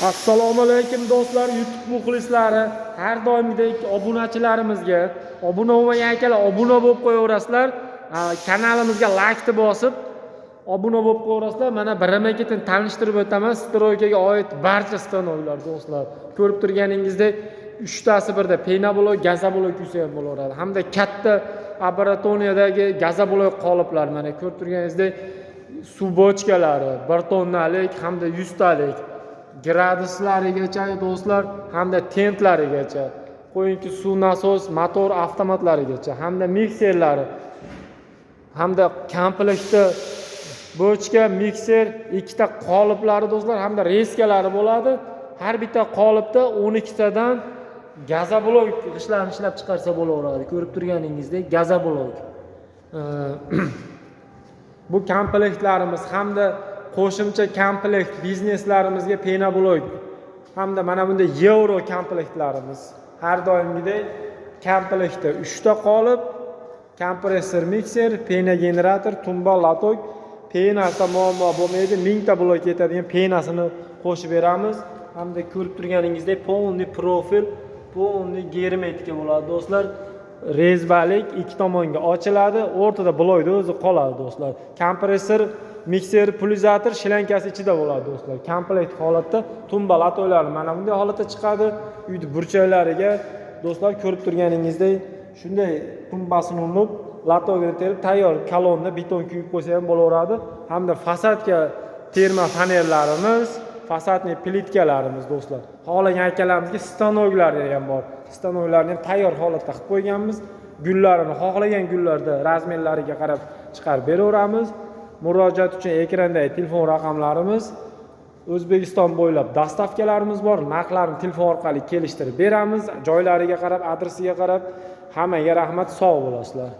Assalomu alaykum do'stlar, YouTube muxlislari, har doimgidek obunachilarimizga obuna bo'lmagan akalar obuna bo'lib qo'yaverasizlar. Kanalimizga like bosib obuna bo'lib qo'yaverasizlar. Mana birama-ketin tanishtirib o'taman stroykaga oid barcha stanovlar do'stlar. Ko'rib turganingizdek 3 tasi birda penaboloy, gazaboloy kuysa ham bo'laveradi. Hamda katta laboratoriyadagi gazaboloy qoliplar mana ko'rib turganingizdek suv bochkalari 1 tonnalik hamda 100 talik graduslarigacha do'stlar, hamda tentlarigacha, qo'yinki suv nasos, motor avtomatlarigacha, hamda mikserlari, hamda komplektda bochka, mikser, ikkita qoliplari do'stlar, hamda reskalari bo'ladi. Har bitta qolipda 12 tadan gazaboloy g'ishtlarni ishlab chiqarsa bo'laveradi. Ko'rib turganingizdek gazaboloy. Bu komplektlarimiz hamda qo'shimcha komplekt bizneslarimizga penaboloy hamda mana bunda yevro komplektlarimiz har doimgidek komplektda 3 ta qolip, kompressor, mikser, pena generator, tumba, latok, penasi muammo bo'lmaydi, 1000 ta blok ketadigan penasini qo'shib beramiz. Hamda ko'rib turganingizdek polni profil, polni germetika bo'ladi do'stlar. Rezbalik ikki tomonga ochiladi, o'rtada bloyda o'zi qoladi do'stlar. Kompressor, mikser, pulizatör shlenkasi ichida bo'ladi do'stlar. Komplekt holatda tumba latoylar mana bunday holatda chiqadi. Uyda burchaklariga do'stlar ko'rib turganingizdek shunday tumbasini unib, latoyga terib tayyor kolonna beton quyib qo'ysa ham bo'laveradi. Hamda fasadga terma fanerlarimiz, fasadni plitkalarimiz do'stlar. Xohlagan akalarimizga stanoylar ham bor. Stanoylarni ham tayyor holatda qilib qo'yganmiz. Gullarini xohlagan gullarda razmerlariga qarab chiqarib beraveramiz. Murojaat uchun ekrandagi telefon raqamlarimiz, O'zbekiston bo'ylab dastavkalarimiz bor. Narxlarni telefon orqali kelishtirib beramiz. Joylariga qarab, adresiga qarab. Hammaga rahmat, sog' bo'lasizlar.